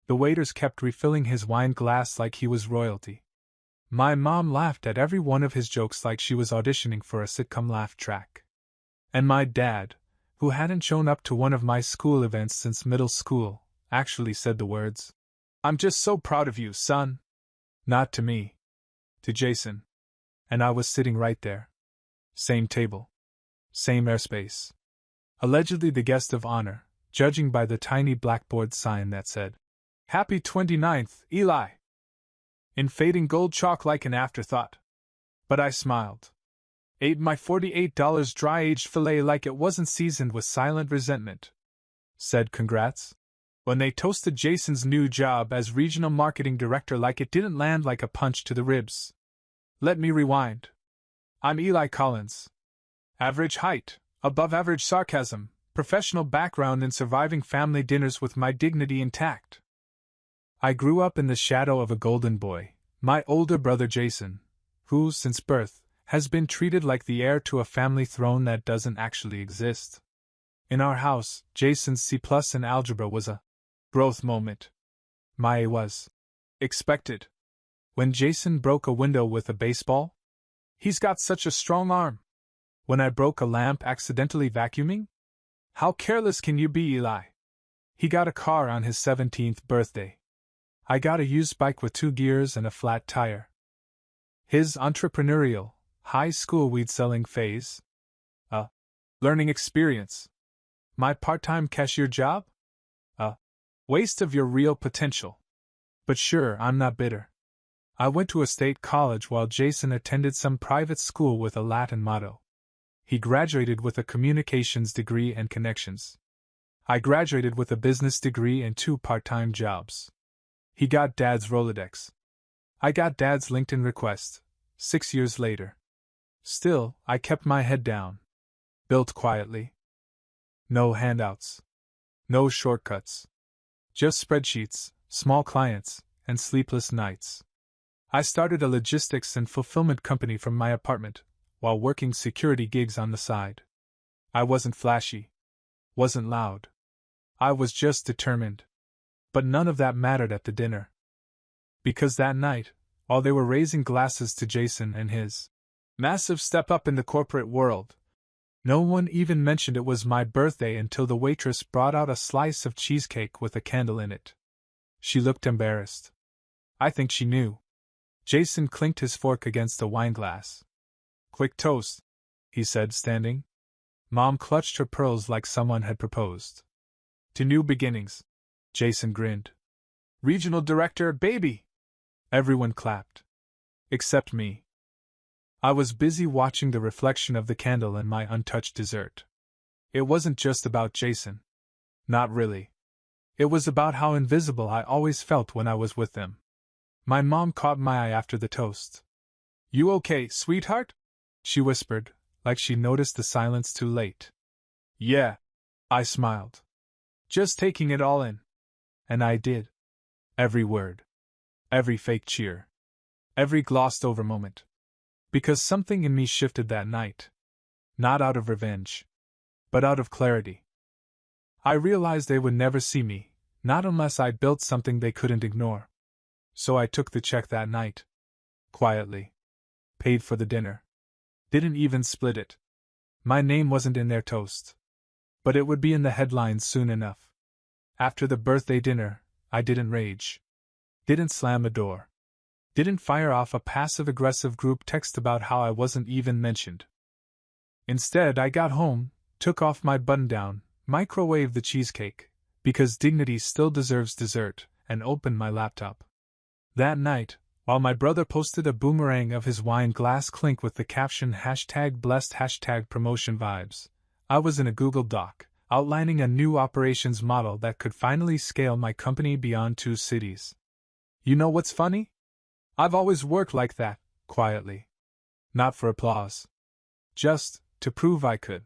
The waiters kept refilling his wine glass like he was royalty. My mom laughed at every one of his jokes like she was auditioning for a sitcom laugh track. And my dad, who hadn't shown up to one of my school events since middle school, actually said the words, "I'm just so proud of you, son." Not to me. To Jason. And I was sitting right there. Same table. Same airspace. Allegedly the guest of honor, judging by the tiny blackboard sign that said, "Happy 29th, Eli," in fading gold chalk like an afterthought. But I smiled. Ate my $48 dry-aged filet like it wasn't seasoned with silent resentment. Said congrats. When they toasted Jason's new job as regional marketing director like it didn't land like a punch to the ribs. Let me rewind. I'm Eli Collins. Average height, above average sarcasm, professional background in surviving family dinners with my dignity intact. I grew up in the shadow of a golden boy, my older brother Jason, who, since birth, has been treated like the heir to a family throne that doesn't actually exist. In our house, Jason's C+ in algebra was a growth moment. My A was expected. When Jason broke a window with a baseball? He's got such a strong arm. When I broke a lamp accidentally vacuuming? How careless can you be, Eli? He got a car on his 17th birthday. I got a used bike with 2 gears and a flat tire. His entrepreneurial, high school weed-selling phase? A learning experience. My part-time cashier job? A waste of your real potential. But sure, I'm not bitter. I went to a state college while Jason attended some private school with a Latin motto. He graduated with a communications degree and connections. I graduated with a business degree and 2 part-time jobs. He got Dad's Rolodex. I got Dad's LinkedIn request, 6 years later. Still, I kept my head down. Built quietly. No handouts. No shortcuts. Just spreadsheets, small clients, and sleepless nights. I started a logistics and fulfillment company from my apartment, while working security gigs on the side. I wasn't flashy. Wasn't loud. I was just determined. But none of that mattered at the dinner. Because that night, while they were raising glasses to Jason and his massive step up in the corporate world, no one even mentioned it was my birthday until the waitress brought out a slice of cheesecake with a candle in it. She looked embarrassed. I think she knew. Jason clinked his fork against a wineglass. "Quick toast," he said, standing. Mom clutched her pearls like someone had proposed. "To new beginnings." Jason grinned. "Regional director, baby!" Everyone clapped. Except me. I was busy watching the reflection of the candle in my untouched dessert. It wasn't just about Jason. Not really. It was about how invisible I always felt when I was with them. My mom caught my eye after the toast. "You okay, sweetheart?" she whispered, like she noticed the silence too late. "Yeah," I smiled. "Just taking it all in." And I did. Every word. Every fake cheer. Every glossed-over moment. Because something in me shifted that night. Not out of revenge. But out of clarity. I realized they would never see me, not unless I built something they couldn't ignore. So I took the check that night. Quietly. Paid for the dinner. Didn't even split it. My name wasn't in their toast. But it would be in the headlines soon enough. After the birthday dinner, I didn't rage. Didn't slam a door. Didn't fire off a passive-aggressive group text about how I wasn't even mentioned. Instead, I got home, took off my button-down, microwaved the cheesecake, because dignity still deserves dessert, and opened my laptop. That night, while my brother posted a boomerang of his wine glass clink with the caption #blessed #promotion vibes, I was in a Google Doc, outlining a new operations model that could finally scale my company beyond 2 cities. You know what's funny? I've always worked like that, quietly. Not for applause. Just to prove I could.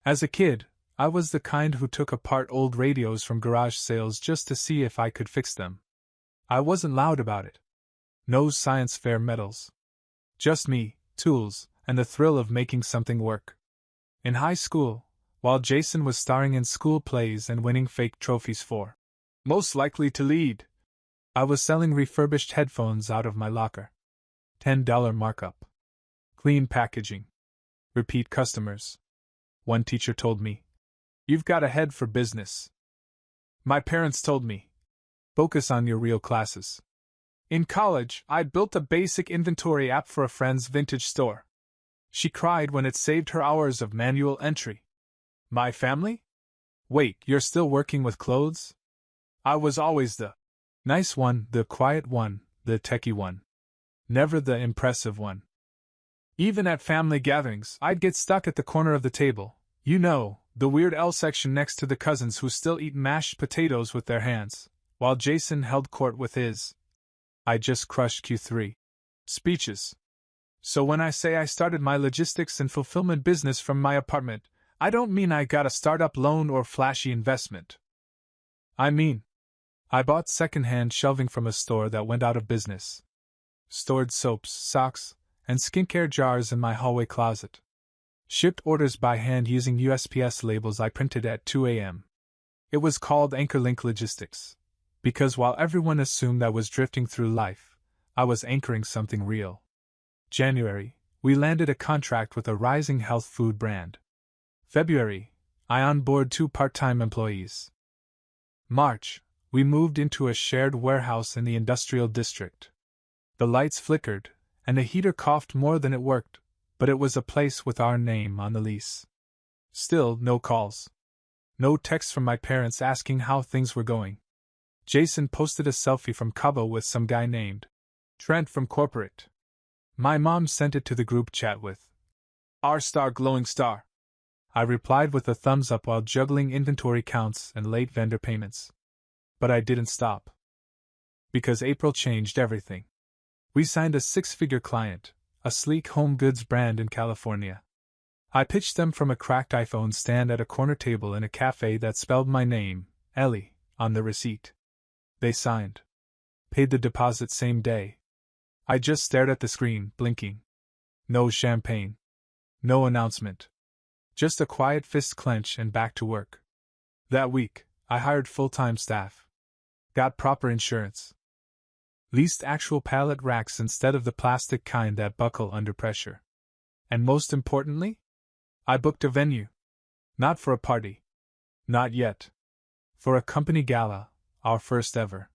As a kid, I was the kind who took apart old radios from garage sales just to see if I could fix them. I wasn't loud about it. No science fair medals. Just me, tools, and the thrill of making something work. In high school, while Jason was starring in school plays and winning fake trophies for Most likely to lead. I was selling refurbished headphones out of my locker. $10 markup. Clean packaging. Repeat customers. One teacher told me, "You've got a head for business." My parents told me, "Focus on your real classes." In college, I'd built a basic inventory app for a friend's vintage store. She cried when it saved her hours of manual entry. My family? Wait, you're still working with clothes? I was always the nice one, the quiet one, the techie one. Never the impressive one. Even at family gatherings, I'd get stuck at the corner of the table. You know, the weird L section next to the cousins who still eat mashed potatoes with their hands, while Jason held court with his "I just crushed Q3" speeches. So when I say I started my logistics and fulfillment business from my apartment, I don't mean I got a startup loan or flashy investment. I mean, I bought secondhand shelving from a store that went out of business. Stored soaps, socks, and skincare jars in my hallway closet. Shipped orders by hand using USPS labels I printed at 2 a.m. It was called Anchor-Link Logistics, because while everyone assumed I was drifting through life, I was anchoring something real. January, we landed a contract with a rising health food brand. February, I onboarded 2 part-time employees. March, we moved into a shared warehouse in the industrial district. The lights flickered, and the heater coughed more than it worked, but it was a place with our name on the lease. Still, no calls. No texts from my parents asking how things were going. Jason posted a selfie from Cabo with some guy named Trent from corporate. My mom sent it to the group chat with R* glowing star. I replied with a thumbs up while juggling inventory counts and late vendor payments. But I didn't stop. Because April changed everything. We signed a 6-figure client, a sleek home goods brand in California. I pitched them from a cracked iPhone stand at a corner table in a cafe that spelled my name, Ellie, on the receipt. They signed. Paid the deposit same day. I just stared at the screen, blinking. No champagne. No announcement. Just a quiet fist clench and back to work. That week, I hired full-time staff. Got proper insurance. Leased actual pallet racks instead of the plastic kind that buckle under pressure. And most importantly, I booked a venue. Not for a party. Not yet. For a company gala, our first ever.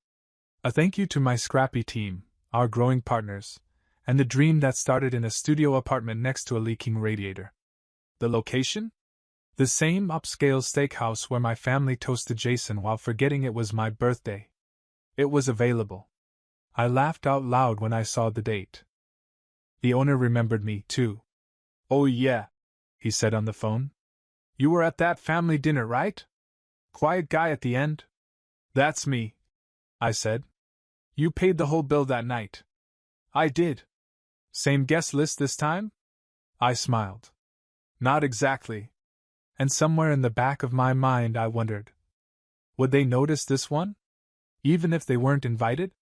A thank you to my scrappy team, our growing partners, and the dream that started in a studio apartment next to a leaking radiator. The location? The same upscale steakhouse where my family toasted Jason while forgetting it was my birthday. It was available. I laughed out loud when I saw the date. The owner remembered me, too. "Oh yeah," he said on the phone. "You were at that family dinner, right? Quiet guy at the end?" "That's me," I said. "You paid the whole bill that night." "I did." "Same guest list this time?" I smiled. "Not exactly." And somewhere in the back of my mind I wondered, would they notice this one? Even if they weren't invited?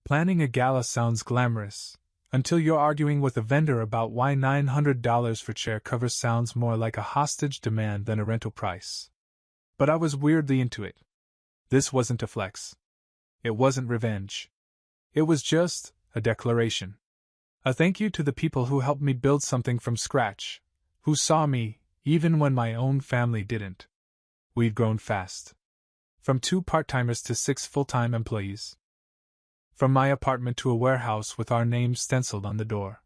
Planning a gala sounds glamorous, until you're arguing with a vendor about why $900 for chair covers sounds more like a hostage demand than a rental price. But I was weirdly into it. This wasn't a flex. It wasn't revenge. It was just a declaration. A thank you to the people who helped me build something from scratch, who saw me, even when my own family didn't. We'd grown fast. From 2 part-timers to 6 full-time employees. From my apartment to a warehouse with our names stenciled on the door.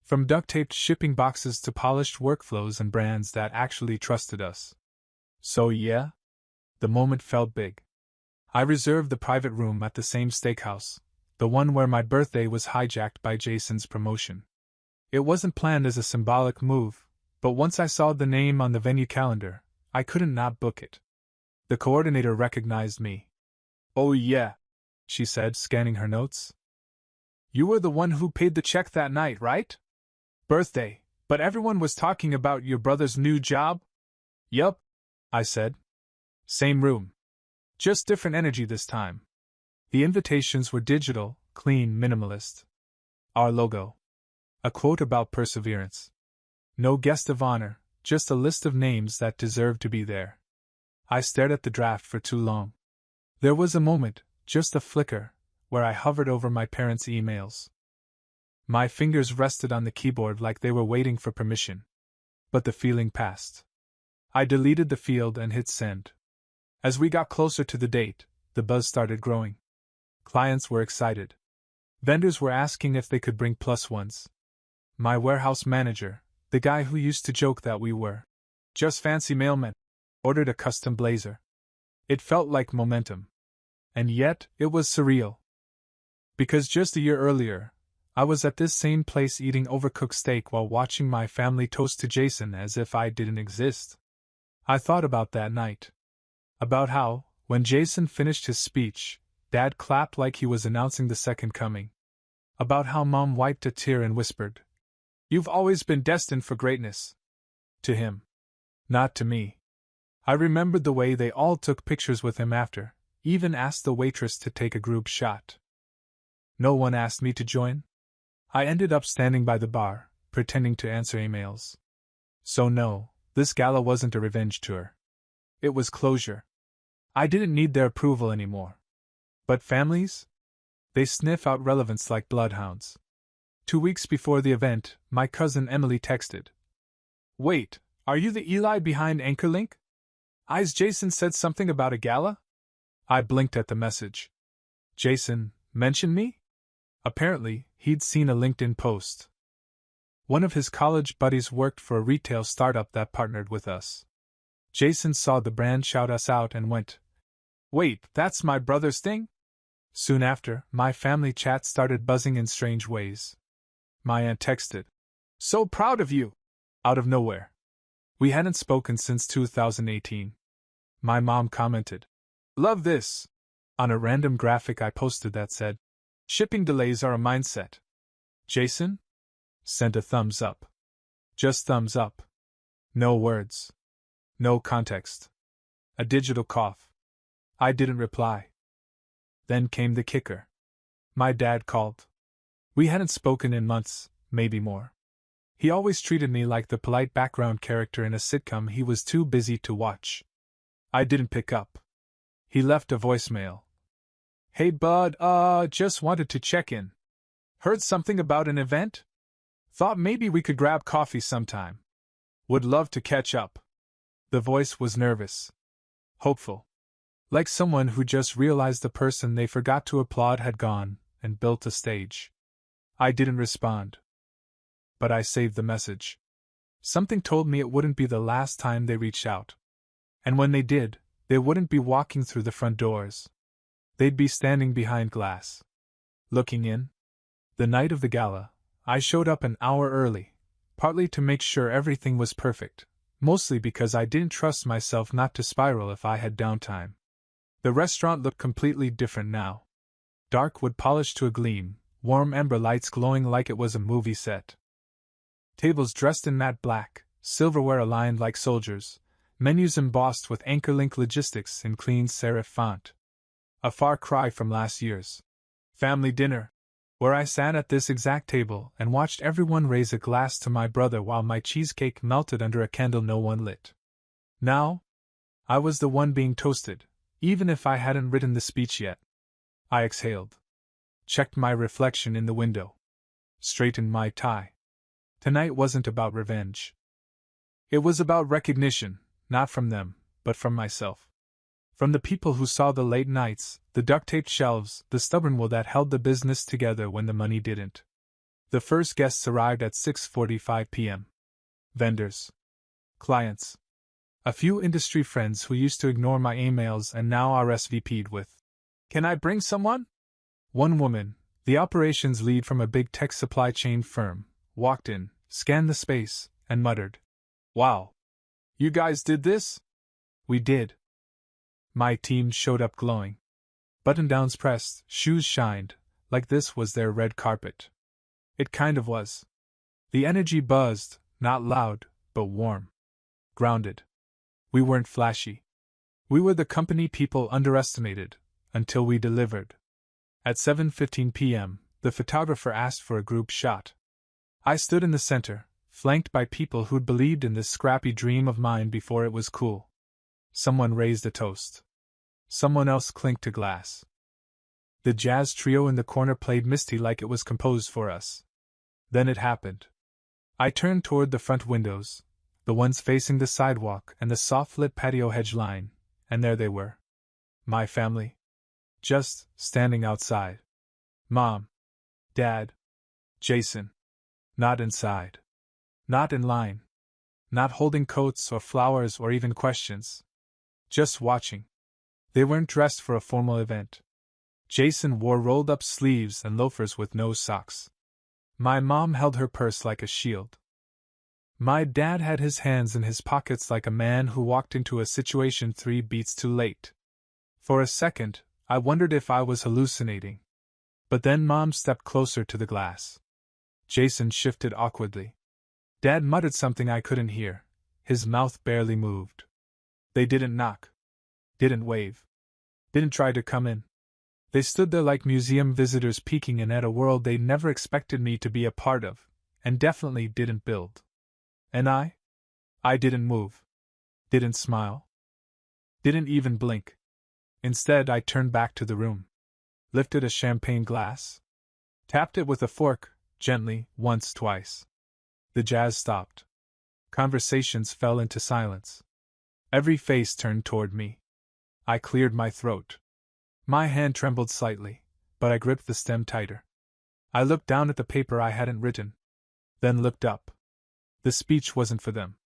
From duct-taped shipping boxes to polished workflows and brands that actually trusted us. So yeah, the moment felt big. I reserved the private room at the same steakhouse, the one where my birthday was hijacked by Jason's promotion. It wasn't planned as a symbolic move, but once I saw the name on the venue calendar, I couldn't not book it. The coordinator recognized me. "Oh yeah," she said, scanning her notes. "You were the one who paid the check that night, right? Birthday, but everyone was talking about your brother's new job?" "Yup," I said. "Same room. Just different energy this time." The invitations were digital, clean, minimalist. Our logo. A quote about perseverance. No guest of honor, just a list of names that deserved to be there. I stared at the draft for too long. There was a moment, just a flicker, where I hovered over my parents' emails. My fingers rested on the keyboard like they were waiting for permission. But the feeling passed. I deleted the field and hit send. As we got closer to the date, the buzz started growing. Clients were excited. Vendors were asking if they could bring plus ones. My warehouse manager, the guy who used to joke that we were just fancy mailmen, ordered a custom blazer. It felt like momentum. And yet, it was surreal. Because just a year earlier, I was at this same place eating overcooked steak while watching my family toast to Jason as if I didn't exist. I thought about that night. About how, when Jason finished his speech, Dad clapped like he was announcing the second coming. About how Mom wiped a tear and whispered, "You've always been destined for greatness." To him. Not to me. I remembered the way they all took pictures with him after, even asked the waitress to take a group shot. No one asked me to join. I ended up standing by the bar, pretending to answer emails. So no, this gala wasn't a revenge tour. It was closure. I didn't need their approval anymore. But families? They sniff out relevance like bloodhounds. 2 weeks before the event, my cousin Emily texted. "Wait, are you the Eli behind AnchorLink? Jason said something about a gala?" I blinked at the message. Jason mentioned me? Apparently, he'd seen a LinkedIn post. One of his college buddies worked for a retail startup that partnered with us. Jason saw the brand shout us out and went, "Wait, that's my brother's thing?" Soon after, my family chat started buzzing in strange ways. My aunt texted, "So proud of you!" out of nowhere. We hadn't spoken since 2018. My mom commented, "Love this," on a random graphic I posted that said, "Shipping delays are a mindset." Jason sent a thumbs up. Just thumbs up. No words. No context. A digital cough. I didn't reply. Then came the kicker. My dad called. We hadn't spoken in months, maybe more. He always treated me like the polite background character in a sitcom he was too busy to watch. I didn't pick up. He left a voicemail. "Hey bud, just wanted to check in. Heard something about an event? Thought maybe we could grab coffee sometime. Would love to catch up." The voice was nervous. Hopeful. Like someone who just realized the person they forgot to applaud had gone, and built a stage. I didn't respond. But I saved the message. Something told me it wouldn't be the last time they reached out. And when they did, they wouldn't be walking through the front doors. They'd be standing behind glass. Looking in. The night of the gala, I showed up an hour early, partly to make sure everything was perfect, mostly because I didn't trust myself not to spiral if I had downtime. The restaurant looked completely different now. Dark wood polished to a gleam, warm ember lights glowing like it was a movie set. Tables dressed in matte black, silverware aligned like soldiers, menus embossed with AnchorLink logistics in clean serif font. A far cry from last year's family dinner, where I sat at this exact table and watched everyone raise a glass to my brother while my cheesecake melted under a candle no one lit. Now, I was the one being toasted, even if I hadn't written the speech yet. I exhaled. Checked my reflection in the window. Straightened my tie. Tonight wasn't about revenge. It was about recognition, not from them, but from myself. From the people who saw the late nights, the duct-taped shelves, the stubborn will that held the business together when the money didn't. The first guests arrived at 6:45 p.m. Vendors. Clients. A few industry friends who used to ignore my emails and now RSVP'd with, "Can I bring someone?" One woman, the operations lead from a big tech supply chain firm, walked in, scanned the space, and muttered, "Wow. You guys did this?" We did. My team showed up glowing. Button-downs pressed, shoes shined, like this was their red carpet. It kind of was. The energy buzzed, not loud, but warm. Grounded. We weren't flashy. We were the company people underestimated, until we delivered. At 7:15 p.m., the photographer asked for a group shot. I stood in the center, flanked by people who'd believed in this scrappy dream of mine before it was cool. Someone raised a toast. Someone else clinked to glass. The jazz trio in the corner played misty like it was composed for us. Then it happened. I turned toward the front windows, the ones facing the sidewalk and the soft-lit patio hedge line, and there they were. My family. Just standing outside. Mom. Dad. Jason. Not inside. Not in line. Not holding coats or flowers or even questions. Just watching. They weren't dressed for a formal event. Jason wore rolled-up sleeves and loafers with no socks. My mom held her purse like a shield. My dad had his hands in his pockets like a man who walked into a situation 3 beats too late. For a second, I wondered if I was hallucinating. But then Mom stepped closer to the glass. Jason shifted awkwardly. Dad muttered something I couldn't hear. His mouth barely moved. They didn't knock. Didn't wave. Didn't try to come in. They stood there like museum visitors peeking in at a world they never expected me to be a part of, and definitely didn't build. And I didn't move. Didn't smile. Didn't even blink. Instead, I turned back to the room. Lifted a champagne glass. Tapped it with a fork, gently, once, twice. The jazz stopped. Conversations fell into silence. Every face turned toward me. I cleared my throat. My hand trembled slightly, but I gripped the stem tighter. I looked down at the paper I hadn't written. Then looked up. The speech wasn't for them.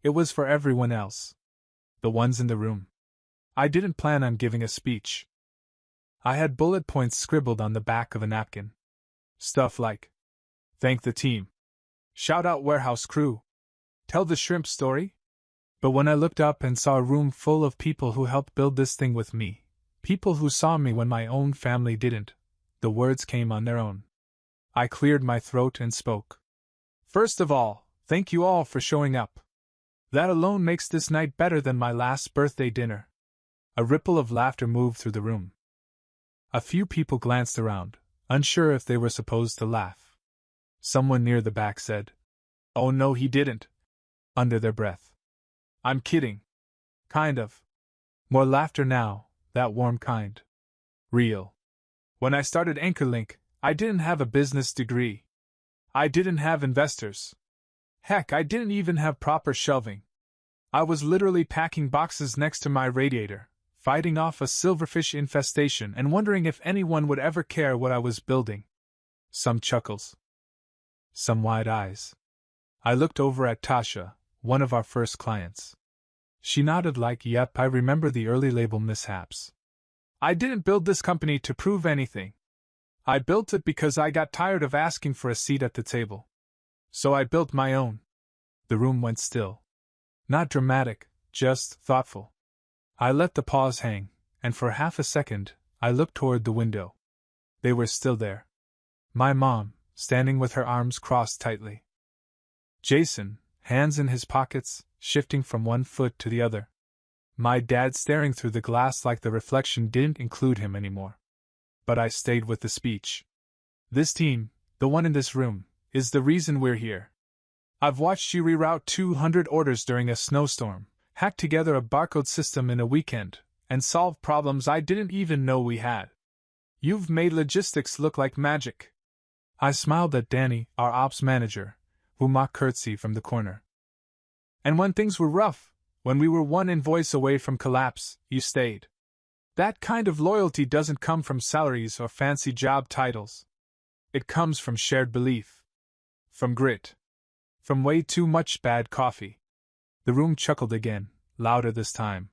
It was for everyone else. The ones in the room. I didn't plan on giving a speech. I had bullet points scribbled on the back of a napkin. Stuff like, thank the team. Shout out warehouse crew. Tell the shrimp story. But when I looked up and saw a room full of people who helped build this thing with me, people who saw me when my own family didn't, the words came on their own. I cleared my throat and spoke. First of all, thank you all for showing up. That alone makes this night better than my last birthday dinner. A ripple of laughter moved through the room. A few people glanced around, unsure if they were supposed to laugh. Someone near the back said, "Oh no, he didn't," under their breath. "I'm kidding. Kind of." More laughter now, that warm kind. Real. When I started AnchorLink, I didn't have a business degree. I didn't have investors. Heck, I didn't even have proper shelving. I was literally packing boxes next to my radiator, fighting off a silverfish infestation and wondering if anyone would ever care what I was building. Some chuckles. Some wide eyes. I looked over at Tasha, one of our first clients. She nodded like, yep, I remember the early label mishaps. I didn't build this company to prove anything. I built it because I got tired of asking for a seat at the table. So I built my own. The room went still. Not dramatic, just thoughtful. I let the pause hang, and for half a second, I looked toward the window. They were still there. My mom, standing with her arms crossed tightly. Jason, hands in his pockets, shifting from one foot to the other. My dad staring through the glass like the reflection didn't include him anymore. But I stayed with the speech. This team, the one in this room, is the reason we're here. I've watched you reroute 200 orders during a snowstorm, hack together a barcode system in a weekend, and solve problems I didn't even know we had. You've made logistics look like magic. I smiled at Danny, our ops manager, who mock curtsied from the corner. And when things were rough, when we were one invoice away from collapse, you stayed. That kind of loyalty doesn't come from salaries or fancy job titles. It comes from shared belief. From grit. From way too much bad coffee. The room chuckled again, louder this time.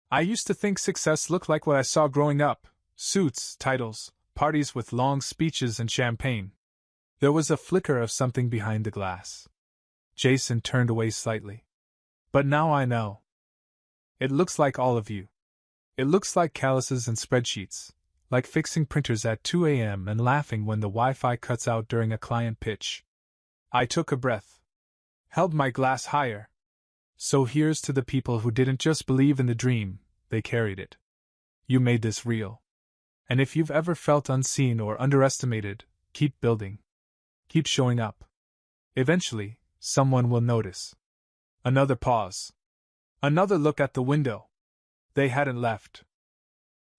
I used to think success looked like what I saw growing up: suits, titles, parties with long speeches and champagne. There was a flicker of something behind the glass. Jason turned away slightly. But now I know. It looks like all of you. It looks like calluses and spreadsheets, like fixing printers at 2 a.m. and laughing when the Wi-Fi cuts out during a client pitch. I took a breath. Held my glass higher. So here's to the people who didn't just believe in the dream, they carried it. You made this real. And if you've ever felt unseen or underestimated, keep building. Keep showing up. Eventually, someone will notice. Another pause. Another look at the window. They hadn't left.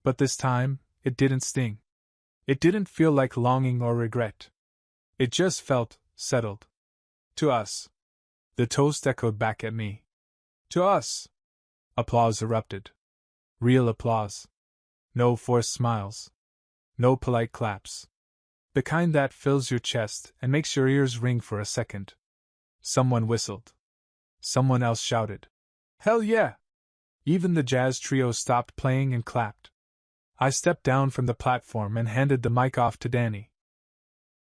But this time, it didn't sting. It didn't feel like longing or regret. It just felt settled. To us. The toast echoed back at me. To us. Applause erupted. Real applause. No forced smiles. No polite claps. The kind that fills your chest and makes your ears ring for a second. Someone whistled. Someone else shouted. Hell yeah! Even the jazz trio stopped playing and clapped. I stepped down from the platform and handed the mic off to Danny.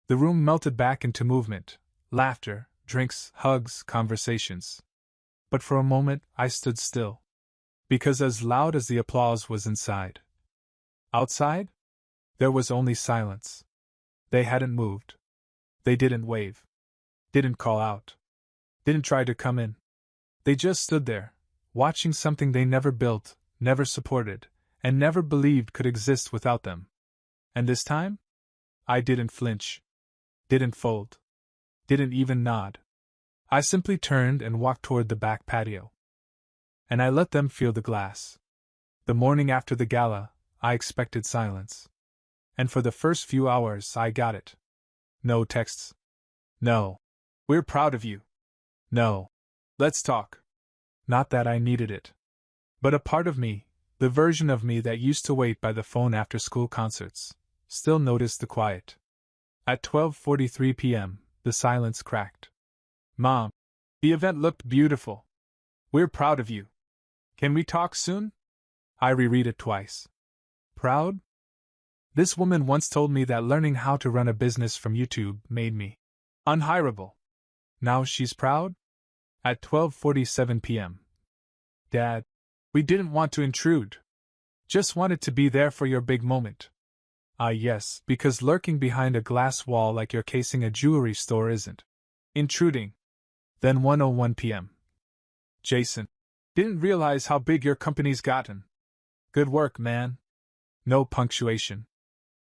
The room melted back into movement, laughter, drinks, hugs, conversations. But for a moment I stood still. Because as loud as the applause was inside, outside, there was only silence. They hadn't moved. They didn't wave. Didn't call out. Didn't try to come in. They just stood there, watching something they never built, never supported, and never believed could exist without them. And this time? I didn't flinch. Didn't fold. Didn't even nod. I simply turned and walked toward the back patio. And I let them feel the glass. The morning after the gala, I expected silence. And for the first few hours I got it. No texts. No. We're proud of you. No. Let's talk. Not that I needed it. But a part of me, the version of me that used to wait by the phone after school concerts, still noticed the quiet. At 12:43 p.m., the silence cracked. Mom, the event looked beautiful. We're proud of you. Can we talk soon? I reread it twice. Proud? This woman once told me that learning how to run a business from YouTube made me unhireable. Now she's proud? At 12:47 p.m. Dad, we didn't want to intrude. Just wanted to be there for your big moment. Ah yes, because lurking behind a glass wall like you're casing a jewelry store isn't intruding. Then 1:01 p.m. Jason, didn't realize how big your company's gotten. Good work, man. No punctuation.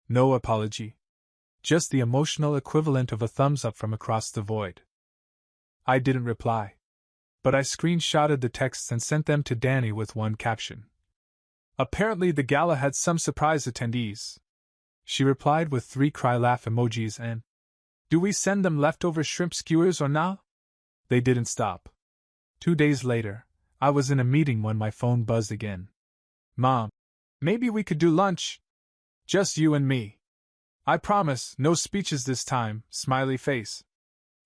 No apology. Just the emotional equivalent of a thumbs up from across the void. I didn't reply. But I screenshotted the texts and sent them to Danny with one caption. Apparently the gala had some surprise attendees. She replied with 3 cry laugh emojis and, do we send them leftover shrimp skewers or nah? They didn't stop. 2 days later, I was in a meeting when my phone buzzed again. Mom, maybe we could do lunch? Just you and me. I promise, no speeches this time, smiley face.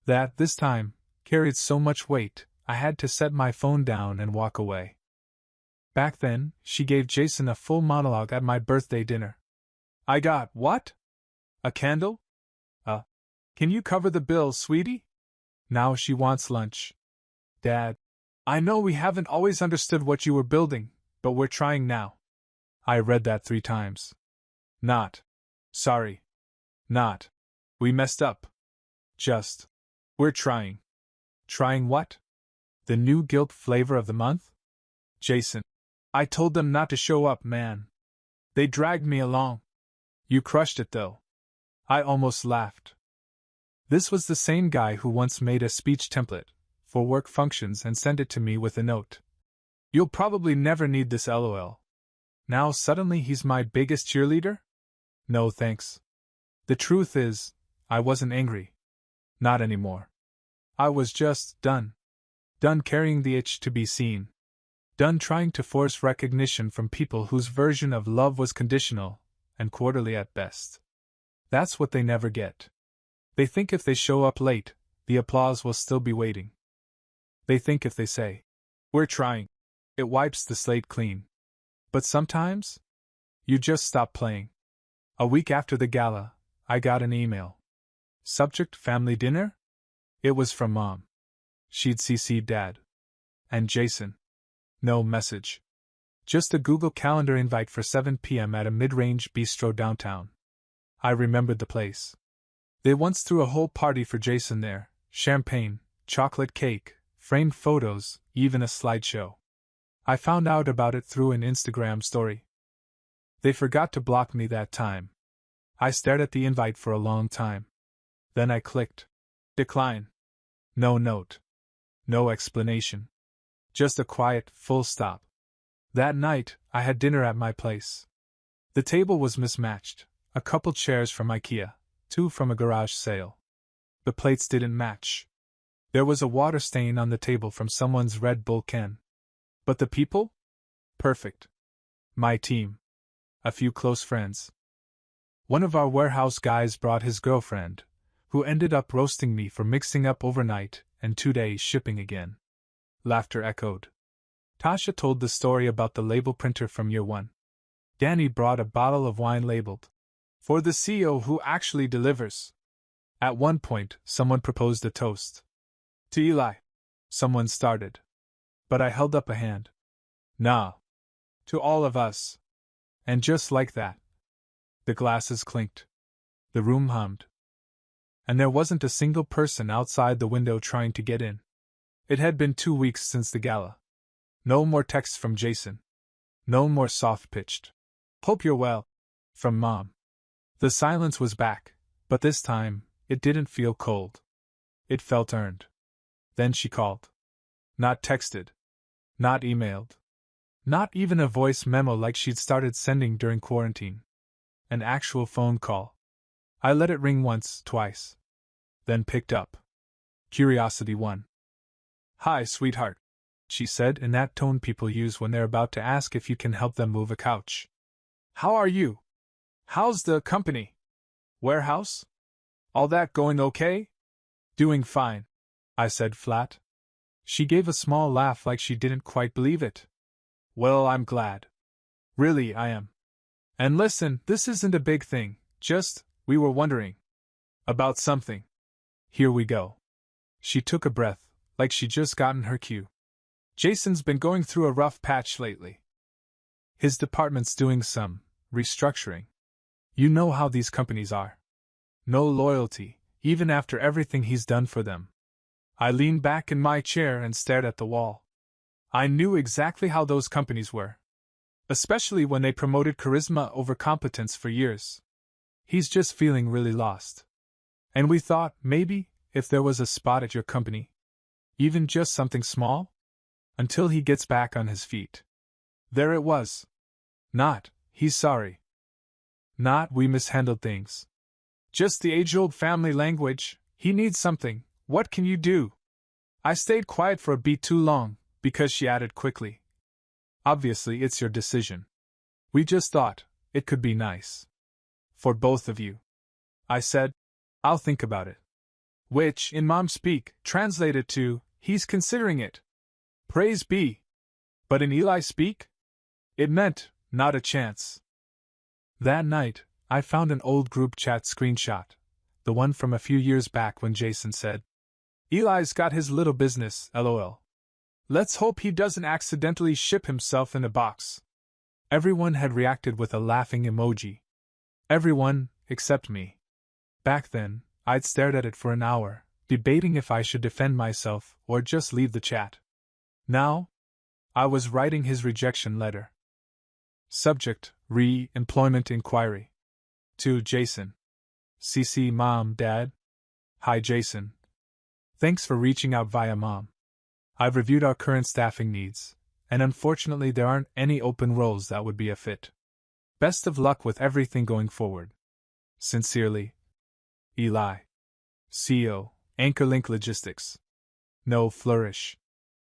That, this time, carried so much weight, I had to set my phone down and walk away. Back then, she gave Jason a full monologue at my birthday dinner. I got, what? A candle? Can you cover the bill, sweetie? Now she wants lunch. Dad, I know we haven't always understood what you were building, but we're trying now. I read that 3 times. Not. Sorry. Not. We messed up. Just. We're trying. Trying what? The new guilt flavor of the month? Jason. I told them not to show up, man. They dragged me along. You crushed it, though. I almost laughed. This was the same guy who once made a speech template for work functions and sent it to me with a note. You'll probably never need this, LOL. Now suddenly he's my biggest cheerleader? No thanks. The truth is, I wasn't angry. Not anymore. I was just done. Done carrying the itch to be seen. Done trying to force recognition from people whose version of love was conditional and quarterly at best. That's what they never get. They think if they show up late, the applause will still be waiting. They think if they say, we're trying, it wipes the slate clean. But sometimes, you just stop playing. A week after the gala, I got an email. Subject: family dinner? It was from Mom. She'd CC'd Dad. And Jason. No message. Just a Google Calendar invite for 7 p.m. at a mid-range bistro downtown. I remembered the place. They once threw a whole party for Jason there, champagne, chocolate cake, framed photos, even a slideshow. I found out about it through an Instagram story. They forgot to block me that time. I stared at the invite for a long time. Then I clicked. Decline. No note. No explanation. Just a quiet, full stop. That night, I had dinner at my place. The table was mismatched, a couple chairs from IKEA, two from a garage sale. The plates didn't match. There was a water stain on the table from someone's Red Bull can. But the people? Perfect. My team. A few close friends. One of our warehouse guys brought his girlfriend, who ended up roasting me for mixing up overnight and 2 days shipping again. Laughter echoed. Tasha told the story about the label printer from year one. Danny brought a bottle of wine labeled, "For the CEO who actually delivers." At one point, someone proposed a toast. To Eli. Someone started. But I held up a hand. Nah. To all of us. And just like that, the glasses clinked. The room hummed. And there wasn't a single person outside the window trying to get in. It had been 2 weeks since the gala. No more texts from Jason. No more soft-pitched, "Hope you're well," from Mom. The silence was back, but this time, it didn't feel cold. It felt earned. Then she called. Not texted. Not emailed. Not even a voice memo like she'd started sending during quarantine. An actual phone call. I let it ring once, twice. Then picked up. Curiosity won. "Hi, sweetheart," she said in that tone people use when they're about to ask if you can help them move a couch. "How are you? How's the company? Warehouse? All that going okay?" "Doing fine," I said flat. She gave a small laugh like she didn't quite believe it. "Well, I'm glad. Really, I am. And listen, this isn't a big thing, just, we were wondering about something. Here we go." She took a breath, like she'd just gotten her cue. "Jason's been going through a rough patch lately. His department's doing some restructuring. You know how these companies are. No loyalty, even after everything he's done for them." I leaned back in my chair and stared at the wall. I knew exactly how those companies were. Especially when they promoted charisma over competence for years. He's just feeling really lost. And we thought, maybe, if there was a spot at your company. Even just something small? Until he gets back on his feet. There it was. Not, "He's sorry." Not, "We mishandled things." Just the age-old family language, "He needs something, what can you do?" I stayed quiet for a beat too long, because she added quickly. "Obviously it's your decision. We just thought, it could be nice. For both of you." I said, "I'll think about it." Which, in mom speak, translated to, "He's considering it." Praise be. But in Eli speak? It meant, "Not a chance." That night, I found an old group chat screenshot, the one from a few years back when Jason said, "Eli's got his little business, lol. Let's hope he doesn't accidentally ship himself in a box." Everyone had reacted with a laughing emoji. Everyone, except me. Back then, I'd stared at it for an hour, debating if I should defend myself or just leave the chat. Now, I was writing his rejection letter. Subject, Employment Inquiry. To Jason. CC Mom, Dad. Hi Jason. Thanks for reaching out via Mom. I've reviewed our current staffing needs, and unfortunately there aren't any open roles that would be a fit. Best of luck with everything going forward. Sincerely, Eli. CEO, Anchorlink Logistics. No flourish.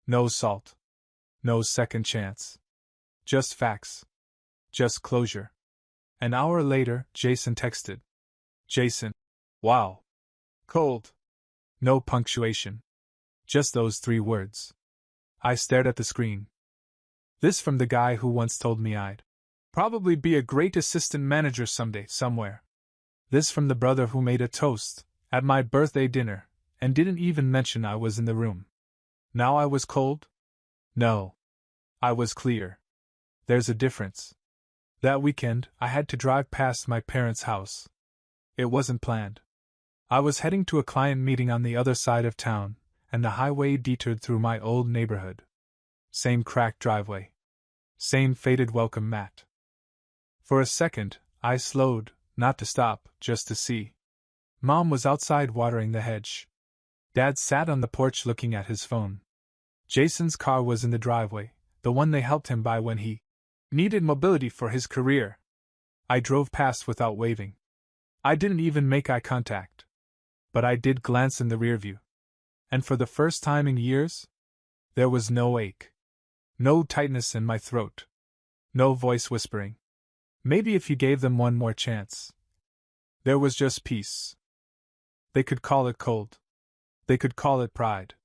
No salt. No second chance. Just facts. Just closure. An hour later, Jason texted. Jason. Wow. Cold. No punctuation. Just those 3 words. I stared at the screen. This from the guy who once told me I'd probably be a great assistant manager someday, somewhere. This from the brother who made a toast at my birthday dinner and didn't even mention I was in the room. Now I was cold? No. I was clear. There's a difference. That weekend, I had to drive past my parents' house. It wasn't planned. I was heading to a client meeting on the other side of town, and the highway detoured through my old neighborhood. Same cracked driveway. Same faded welcome mat. For a second, I slowed, not to stop, just to see. Mom was outside watering the hedge. Dad sat on the porch looking at his phone. Jason's car was in the driveway, the one they helped him buy when he needed mobility for his career. I drove past without waving. I didn't even make eye contact. But I did glance in the rearview. And for the first time in years, there was no ache. No tightness in my throat. No voice whispering, "Maybe if you gave them one more chance." There was just peace. They could call it cold. They could call it pride.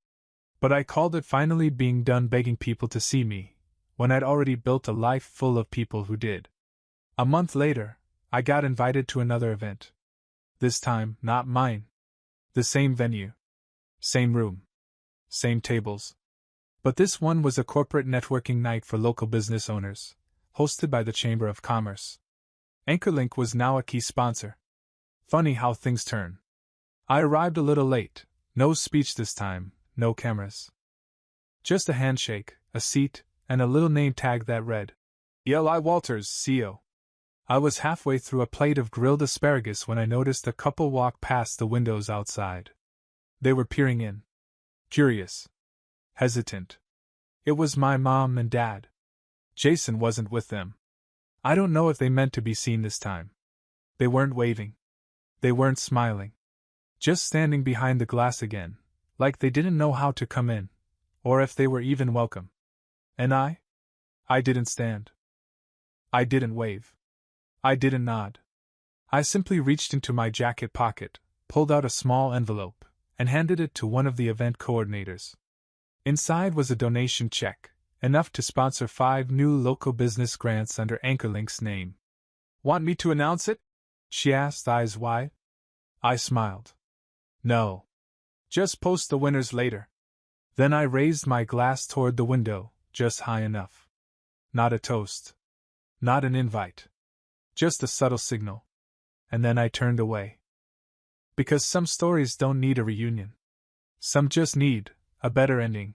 But I called it finally being done begging people to see me, when I'd already built a life full of people who did. A month later, I got invited to another event. This time, not mine. The same venue. Same room. Same tables. But this one was a corporate networking night for local business owners, hosted by the Chamber of Commerce. Anchorlink was now a key sponsor. Funny how things turn. I arrived a little late, no speech this time, no cameras. Just a handshake, a seat, and a little name tag that read, Eli Walters, CO. I was halfway through a plate of grilled asparagus when I noticed a couple walk past the windows outside. They were peering in. Curious. Hesitant. It was my mom and dad. Jason wasn't with them. I don't know if they meant to be seen this time. They weren't waving. They weren't smiling. Just standing behind the glass again, like they didn't know how to come in, or if they were even welcome. And I didn't stand. I didn't wave. I didn't nod. I simply reached into my jacket pocket, pulled out a small envelope, and handed it to one of the event coordinators. Inside was a donation check, enough to sponsor 5 new local business grants under Anchorlink's name. "Want me to announce it?" she asked, eyes wide. I smiled. "No. Just post the winners later." Then I raised my glass toward the window, just high enough. Not a toast. Not an invite. Just a subtle signal. And then I turned away. Because some stories don't need a reunion. Some just need a better ending.